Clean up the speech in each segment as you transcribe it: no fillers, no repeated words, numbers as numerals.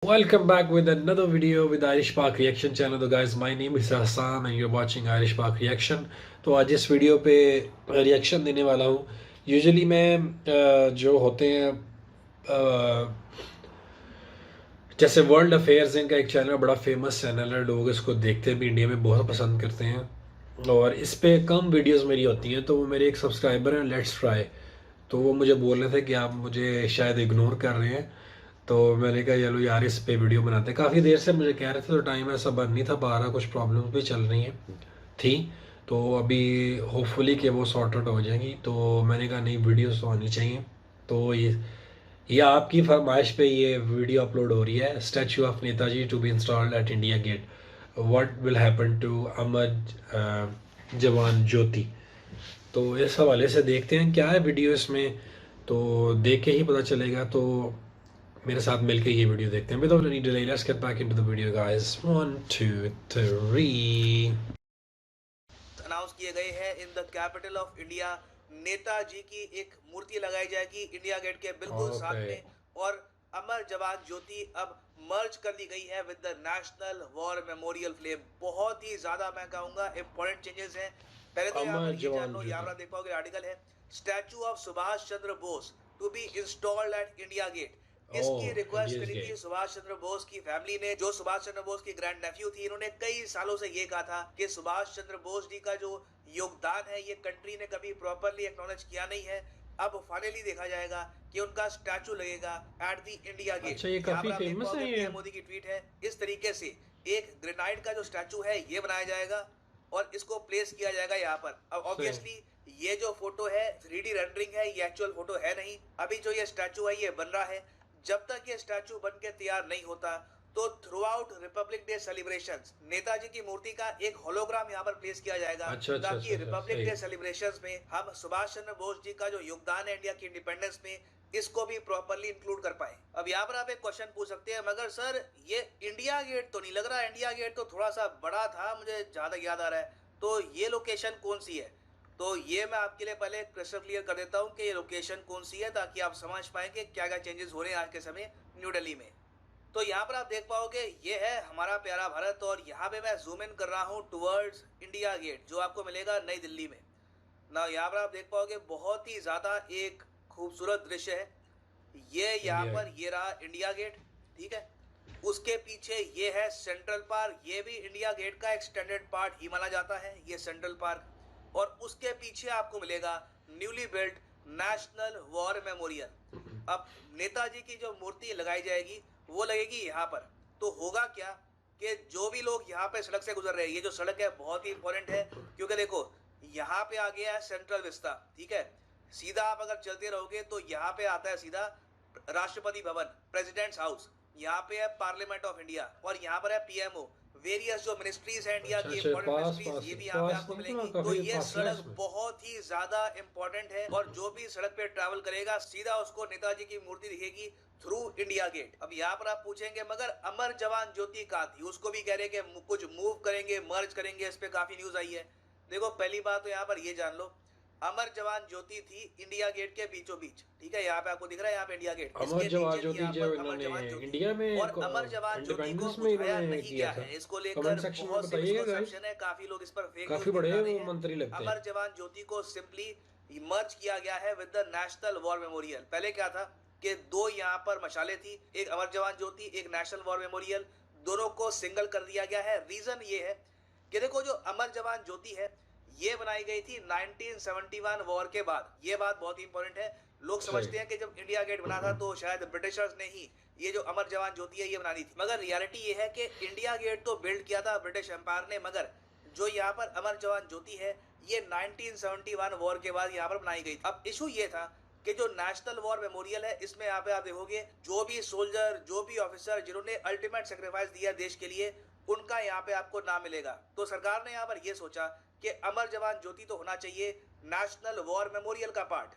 Welcome back with another video with Irish Park Reaction channel. तो guys, my name is Hassan and you're watching Irish Park Reaction. तो आज इस video पे reaction देने वाला हूँ. यूजुअली मैं जो होते हैं जैसे वर्ल्ड अफेयर्स इनका एक चैनल बड़ा फेमस चैनल है, लोग इसको देखते भी इंडिया में बहुत पसंद करते हैं और इस पे कम वीडियोस मेरी होती हैं. तो वो मेरे एक सब्सक्राइबर हैं लेट्स ट्राई, तो वो मुझे बोल रहे थे कि आप मुझे शायद इग्नोर कर रहे हैं. तो मैंने कहा चलो यार इस पे वीडियो बनाते हैं. काफ़ी देर से मुझे कह रहे थे तो टाइम ऐसा बन नहीं था, बाहर कुछ प्रॉब्लम्स भी चल रही हैं थी. तो अभी होपफुली कि वो सॉर्ट आउट हो जाएंगी. तो मैंने कहा नहीं, वीडियोस तो आनी चाहिए. तो ये आपकी फरमाइश पे ये वीडियो अपलोड हो रही है. Statue of Netaji to be installed at India Gate, what will happen to Amar Jawan Jyoti. तो इस हवाले से देखते हैं क्या है वीडियो इसमें, तो देख के ही पता चलेगा. तो मेरे साथ मिलके ये वीडियो देखते हैं. Without any delay let's get back into the video guys. 1 2 3. Announce किए गए हैं in the capital of India. Netaji की एक मूर्ति लगाई जाएगी इंडिया गेट के बिल्कुल साथ में, और अमर जवान ज्योति अब मर्ज कर दी गई है with the national war memorial flame. बहुत ही ज्यादा मैं कहूंगा इंपॉर्टेंट चेंजेस हैं. पहले तो यहाँ पर ये जान लो, यहाँ पर देख पाओगे आर्टिकल है statue of Subhash Chandra Bose to be installed at India Gate. इसकी रिक्वेस्ट करी थी सुभाष चंद्र बोस की फैमिली ने. जो सुभाष चंद्र बोस की ग्रैंड नेफ्यू थी, इन्होंने कई सालों से ये कहा था कि सुभाष चंद्र बोस जी का जो योगदान है ये कंट्री ने कभी प्रॉपरली एक्नॉलेज किया नहीं है. अब फाइनली देखा जाएगा कि उनका स्टैचू लगेगा एट द इंडिया गेट. अच्छा, ये काफी फेमस है. ये मोदी की ट्वीट है. इस तरीके से एक ग्रेनाइट का जो स्टैचू है ये बनाया जाएगा और इसको प्लेस किया जाएगा यहाँ पर. अब ऑब्वियसली ये जो फोटो है 3D रेंडरिंग है, ये एक्चुअल फोटो है नहीं. अभी जो ये स्टैचू है ये बन रहा है. जब तक ये स्टैचू बन के तैयार नहीं होता तो through out Republic day celebrations Netaji की मूर्ति का एक होलोग्राम यहाँ पर प्लेस किया जाएगा. ताकि रिपब्लिक डे सेलिब्रेशंस में हम सुभाष चंद्र बोस जी का जो योगदान है इंडिया की इंडिपेंडेंस में, इसको भी प्रॉपर्ली इंक्लूड कर पाए. अब यहाँ पर आप एक क्वेश्चन पूछ सकते हैं, मगर सर ये इंडिया गेट तो नहीं लग रहा. इंडिया गेट तो थोड़ा सा बड़ा था, मुझे जहां तक याद आ रहा है. तो ये लोकेशन कौन सी है? तो ये मैं आपके लिए पहले क्रिस्टल क्लियर कर देता हूँ कि ये लोकेशन कौन सी है, ताकि आप समझ पाएं कि क्या क्या चेंजेस हो रहे हैं आज के समय न्यू दिल्ली में. तो यहाँ पर आप देख पाओगे ये है हमारा प्यारा भारत, और यहाँ पे मैं जूम इन कर रहा हूँ टुवर्ड्स इंडिया गेट जो आपको मिलेगा नई दिल्ली में ना. यहाँ पर आप देख पाओगे बहुत ही ज्यादा एक खूबसूरत दृश्य है. ये यहाँ पर ये रहा इंडिया गेट, ठीक है. उसके पीछे ये है सेंट्रल पार्क. ये भी इंडिया गेट का एक्सटेंडेड पार्ट ही माना जाता है ये सेंट्रल पार्क. और उसके पीछे आपको मिलेगा newly built national war memorial. अब नेताजी की जो मूर्ति लगाई जाएगी वो लगेगी यहाँ पर. तो होगा क्या कि जो भी लोग यहाँ पे सड़क से गुजर रहे हैं, ये जो सड़क है बहुत ही इंपॉर्टेंट है, क्योंकि देखो यहाँ पे आ गया है सेंट्रल विस्ता, ठीक है. सीधा आप अगर चलते रहोगे तो यहाँ पे आता है सीधा राष्ट्रपति भवन, प्रेसिडेंट्स हाउस. यहाँ पे है पार्लियामेंट ऑफ इंडिया, और यहाँ पर है पीएमओ. वेरियस जो मिनिस्ट्रीज है इंडिया की इंपॉर्टेंट मिनिस्ट्रीज, ये भी यहाँ पे आपको मिलेंगी. तो ये सड़क बहुत ही ज्यादा इंपॉर्टेंट है, और जो भी सड़क पे ट्रैवल करेगा सीधा उसको नेताजी की मूर्ति दिखेगी थ्रू इंडिया गेट. अब यहाँ पर आप पूछेंगे मगर अमर जवान ज्योति कहाँ थी? उसको भी कह रहे हैं कि कुछ मूव करेंगे, मर्ज करेंगे. इस पे काफी न्यूज आई है. देखो पहली बात तो यहाँ पर ये जान लो, अमर जवान ज्योति थी इंडिया गेट के बीचों बीच, ठीक है. यहाँ पे आपको दिख रहा है यहाँ पे इंडिया गेट. अमर जवान ज्योति जो इन्होंने इंडिया में और अमर जवान ज्योति को में बुझाया नहीं गया है. इसको लेकर बहुत से मिसकंसेप्शन है, काफी लोग इस पर फेक काफी बड़े वो मंत्री लगते हैं. अमर जवान ज्योति को सिंपली मर्ज किया गया है with the national war memorial. पहले क्या था कि दो यहाँ पर मशाले थी, एक अमर जवान ज्योति, एक नेशनल वॉर मेमोरियल. दोनों को सिंगल कर दिया गया है. रीजन ये है कि देखो जो अमर जवान ज्योति है ये बनाई गई थी 1971 वॉर के बाद. ये बात बहुत ही इंपॉर्टेंट है. लोग समझते हैं कि जब इंडिया गेट बना था तो शायद ब्रिटिशर्स ने ही ये जो अमर जवान ज्योति है ये बनानी थी, मगर रियलिटी ये है कि इंडिया गेट तो बिल्ड किया था ब्रिटिश एम्पायर ने, मगर जो यहाँ पर अमर जवान ज्योति है ये 1971 वॉर के बाद यहाँ पर बनाई गई. अब इशू ये था कि जो नेशनल वॉर मेमोरियल है इसमें यहाँ पे आप देखोगे जो भी सोल्जर, जो भी ऑफिसर जिन्होंने अल्टीमेट सेक्रीफाइस दिया देश के लिए, उनका यहाँ पे आपको नाम मिलेगा. तो सरकार ने यहाँ पर यह सोचा कि अमर जवान ज्योति तो होना चाहिए नेशनल वॉर मेमोरियल का पार्ट,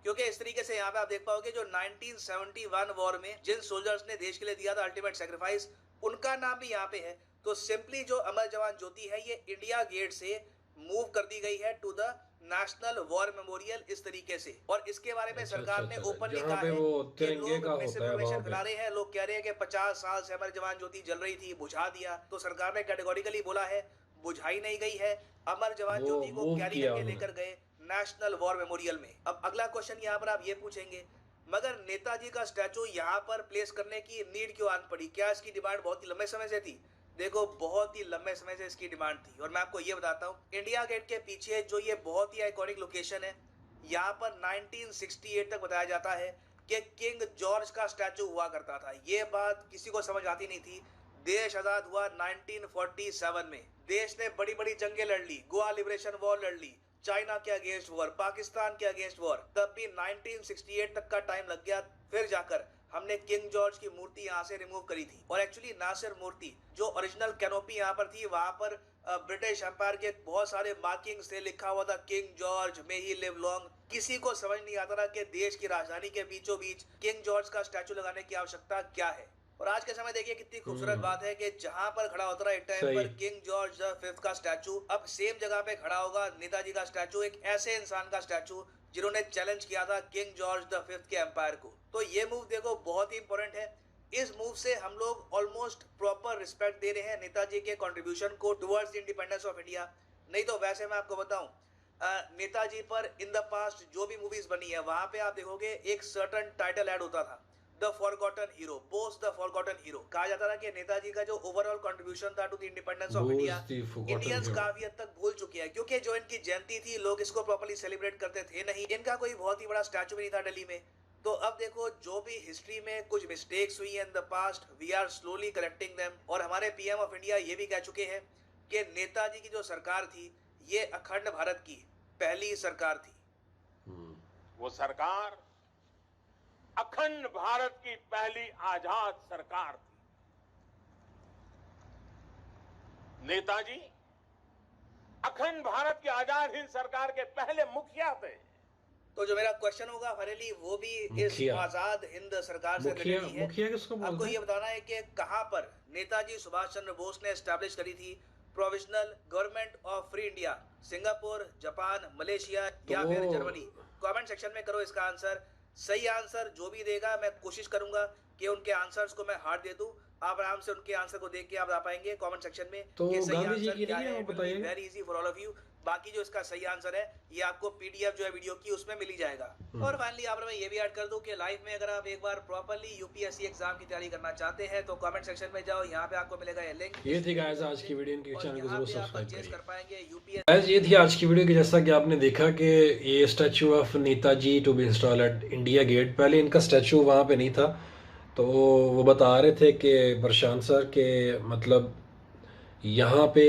क्योंकि इस तरीके से यहाँ पे आप देख पाओगे जो 1971 वॉर में जिन सोल्जर्स ने देश के लिए दिया था अल्टीमेट सेक्रीफाइस, उनका नाम भी यहाँ पे है. तो सिंपली जो अमर जवान ज्योति है ये इंडिया गेट से मूव कर दी गई है to the national war memorial इस तरीके से। और इसके बारे में अच्छा सरकार अच्छा ने अच्छा, ओपनली जहाँ कहा पे है वो कि तिरंगे लोग का होता है वहाँ मिसइन्फॉर्मेशन पे। फैला रहे हैं। लोग कह रहे हैं कि 50 साल से अमर जवान ज्योति जल रही थी, बुझा दिया। तो सरकार ने कैटेगोरिकली बोला है बुझाई नहीं गई है, अमर जवान वो ज्योति को मूव कैरी किया करके उन्होंने। लेकर गए नेशनल वॉर मेमोरियल में। अब अगला क्वेश्चन यहाँ पर आप ये पूछेंगे, मगर नेताजी का स्टैचू यहाँ पर प्लेस करने की नीड क्यों आन पड़ी? क्या इसकी डिमांड बहुत ही लंबे समय से थी? देखो, बहुत ही लंबे समय से इसकी डिमांड थी। और मैं आपको ये बताता हूँ, इंडिया गेट के पीछे जो ये बहुत ही आइकॉनिक लोकेशन है, यहाँ पर 1968 तक बताया जाता है कि किंग जॉर्ज का स्टैचू हुआ करता था। ये बात किसी को समझ आती नहीं थी। देश आजाद हुआ 1947 में। देश ने बड़ी बड़ी जंगें लड़ ली, गोवा लिबरेशन वॉर लड़ ली, चाइना के अगेंस्ट वॉर, पाकिस्तान के अगेंस्ट वॉर, तब भी 1968 तक का टाइम लग गया। फिर जाकर हमने किंग जॉर्ज की मूर्ति यहाँ से रिमूव करी थी। और एक्चुअली ना सिर्फ मूर्ति, जो ओरिजिनल कैनोपी यहाँ पर थी, वहां पर ब्रिटिश एम्पायर के बहुत सारे मार्किंग्स थे, लिखा हुआ था king George may he live long. किसी को समझ नहीं आता था कि देश की राजधानी के बीचों बीच किंग जॉर्ज का स्टैचू लगाने की आवश्यकता क्या है। और आज के समय देखिए कितनी खूबसूरत बात है कि जहां पर खड़ा होता रहा एक टाइम पर सही। किंग जॉर्ज द 5th का स्टैचू, अब सेम जगह पे खड़ा होगा नेताजी का स्टैचू, एक ऐसे इंसान का स्टैचू जिन्होंने चैलेंज किया था किंग जॉर्ज द 5th के एम्पायर को। तो ये मूव देखो बहुत ही इंपॉर्टेंट है। इस मूव से हम लोग ऑलमोस्ट प्रॉपर रिस्पेक्ट दे रहे हैं नेताजी के कंट्रीब्यूशन को towards the independence of India. नहीं तो वैसे मैं आपको बताऊं, नेताजी पर इन द पास्ट जो भी मूवीज बनी है, वहां पे आप देखोगे एक सर्टन टाइटल ऐड होता था, the forgotten hero, Bose the forgotten hero. कहा जाता था कि नेताजी का जो ओवरऑल कंट्रीब्यूशन था to the independence of India, Indians काफी हद तक भूल चुके हैं, क्योंकि जो इनकी जयंती थी लोग इसको प्रॉपर्ली सेलिब्रेट करते थे नहीं। इनका कोई बहुत ही बड़ा स्टैचू भी नहीं था दिल्ली में। तो अब देखो, जो भी हिस्ट्री में कुछ मिस्टेक्स हुई है in the past, we are slowly correcting them. और हमारे पीएम ऑफ इंडिया ये भी कह चुके हैं कि नेताजी की जो सरकार थी, ये अखंड भारत की पहली सरकार थी। वो सरकार अखंड भारत की पहली आजाद सरकार थी। नेताजी अखंड भारत की आजाद हिंद सरकार के पहले मुखिया थे। तो जो मेरा क्वेश्चन होगा फाइनली वो भी इस मुखिया। आजाद हिंद सरकार से मुखिया रिलेटेड ही है। मुखिया किसको आपको बोलते ये हैं? बताना है कि कहां पर नेताजी सुभाष चंद्र बोस ने एस्टैब्लिश करी थी provisional government of free India? Singapore, Japan, Malaysia या फिर तो जर्मनी? कमेंट सेक्शन में करो इसका आंसर। सही आंसर जो भी देगा, मैं कोशिश करूंगा कि उनके आंसर्स को मैं हार्ड दे दूं। आप आराम से उनके आंसर को देख के आप बता पाएंगे कमेंट सेक्शन में तो कि सही गांधी जी आंसर की क्या नहीं है, है। वो बताइए। Very easy for all of you. बाकी जो इसका सही आंसर है ये आपको पीडीएफ जो है वीडियो की उसमें मिल ही जाएगा। और फाइनली यहाँ पर मैं ये भी ऐड कर दूं कि लाइफ में अगर आप एक बार प्रॉपर्ली यूपीएससी एग्जाम की तैयारी करना चाहते हैं तो कमेंट सेक्शन में जाओ, यहाँ पे आपको मिलेगा ये लिंक। ये थी गाइस आज की वीडियो, इनके और चैनल को यहाँ जरूर पे आप सब्सक्राइब परचेज करिए। कर पाएंगे यूपीएस। गाइस ये थी आज की वीडियो की, जैसा कि आपने देखा कि ये statue of Netaji to be install at India Gate. पहले इनका स्टैचू वहाँ पे नहीं था, तो वो बता रहे थे कि प्रशांत सर के मतलब यहाँ पे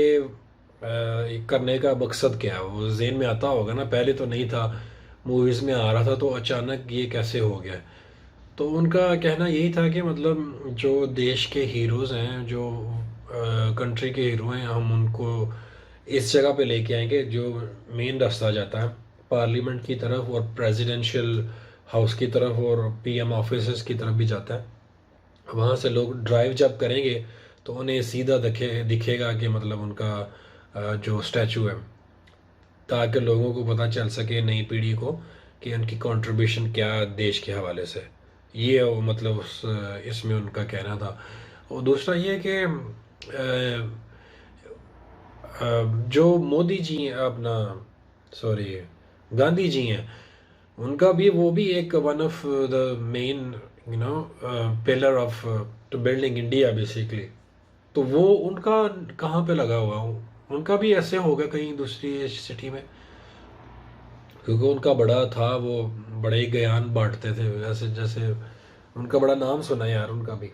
करने का मकसद क्या है, वो जेन में आता होगा ना, पहले तो नहीं था, मूवीज़ में आ रहा था, तो अचानक ये कैसे हो गया। तो उनका कहना यही था कि मतलब जो देश के हीरोज़ हैं, जो कंट्री के हीरो हैं, हम उनको इस जगह पे लेके आएंगे जो मेन रास्ता जाता है पार्लियामेंट की तरफ और प्रेसिडेंशियल हाउस की तरफ और पीएम ऑफिस की तरफ भी जाता है। वहाँ से लोग ड्राइव जब करेंगे तो उन्हें सीधा दिखेगा कि मतलब उनका जो स्टैचू है, ताकि लोगों को पता चल सके, नई पीढ़ी को, कि उनकी कंट्रीब्यूशन क्या देश के हवाले से। ये मतलब इसमें उनका कहना था। और दूसरा ये कि जो मोदी जी हैं अपना सॉरी गांधी जी हैं, उनका भी वो भी एक one of the main pillar of to building India basically. तो वो उनका कहाँ पे लगा हुआ, उनका भी ऐसे होगा कहीं दूसरी सिटी में, क्योंकि उनका बड़ा था, वो बड़े ही ज्ञान बांटते थे। ऐसे जैसे उनका बड़ा नाम सुना यार, उनका भी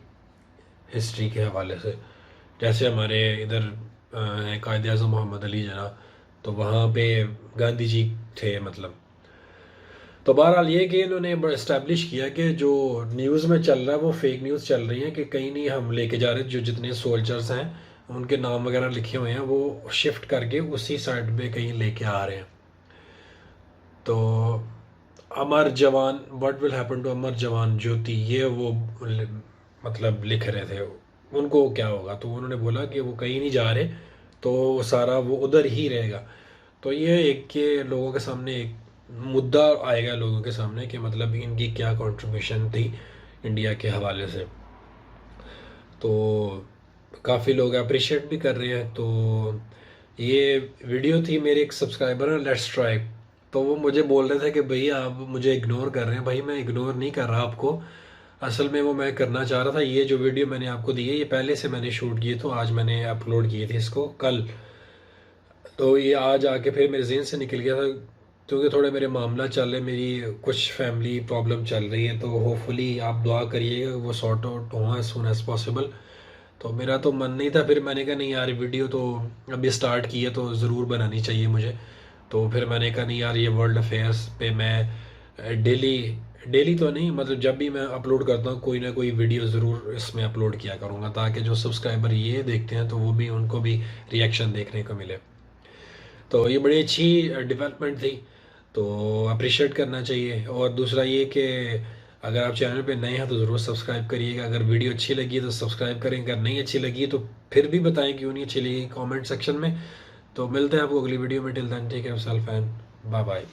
हिस्ट्री के हवाले से। जैसे हमारे इधर कायद आज़म मोहम्मद अली जना, तो वहाँ पे गांधी जी थे मतलब। तो बहरहाल ये कि इन्होंने इस्टेब्लिश किया कि जो न्यूज़ में चल रहा है वो फेक न्यूज़ चल रही है, कि कहीं नहीं हम लेके जा रहे, जो जितने सोल्जर्स हैं उनके नाम वगैरह लिखे हुए हैं वो शिफ्ट करके उसी साइड पे कहीं लेके आ रहे हैं। तो अमर जवान, what will happen to Amar Jawan ज्योति, ये वो मतलब लिख रहे थे, उनको क्या होगा। तो उन्होंने बोला कि वो कहीं नहीं जा रहे, तो सारा वो उधर ही रहेगा। तो ये एक के लोगों के सामने एक मुद्दा आएगा लोगों के सामने कि मतलब इनकी क्या कंट्रीब्यूशन थी इंडिया के हवाले से। तो काफ़ी लोग अप्रिशिएट भी कर रहे हैं। तो ये वीडियो थी मेरे एक सब्सक्राइबर है लेट्स ट्राई, तो वो मुझे बोल रहे थे कि भैया आप मुझे इग्नोर कर रहे हैं। भाई मैं इग्नोर नहीं कर रहा आपको, असल में वो मैं करना चाह रहा था। ये जो वीडियो मैंने आपको दी है ये पहले से मैंने शूट किए, तो आज मैंने अपलोड किए थे इसको कल। तो ये आज आके फिर मेरे जहन से निकल गया था, क्योंकि थोड़े मेरे मामला चल रहे, मेरी कुछ फैमिली प्रॉब्लम चल रही है। तो होपफुली आप दुआ करिएगा वो सॉर्ट आउट हो एज सुन एज पॉसिबल। तो मेरा तो मन नहीं था, फिर मैंने कहा नहीं यार वीडियो तो अभी स्टार्ट की है तो ज़रूर बनानी चाहिए मुझे। तो फिर मैंने कहा नहीं यार ये वर्ल्ड अफेयर्स पे मैं डेली डेली तो नहीं, मतलब जब भी मैं अपलोड करता हूँ कोई ना कोई वीडियो ज़रूर इसमें अपलोड किया करूँगा, ताकि जो सब्सक्राइबर ये देखते हैं तो वो भी उनको भी रिएक्शन देखने को मिले। तो ये बड़ी अच्छी डेवलपमेंट थी, तो अप्रिशिएट करना चाहिए। और दूसरा ये कि अगर आप चैनल पे नए हैं तो ज़रूर सब्सक्राइब करिएगा। अगर वीडियो अच्छी लगी तो सब्सक्राइब करें, अगर नहीं अच्छी लगी तो फिर भी बताएं क्यों नहीं अच्छी लगी कमेंट सेक्शन में। तो मिलते हैं आपको अगली वीडियो में। Till then take care of self and bye bye.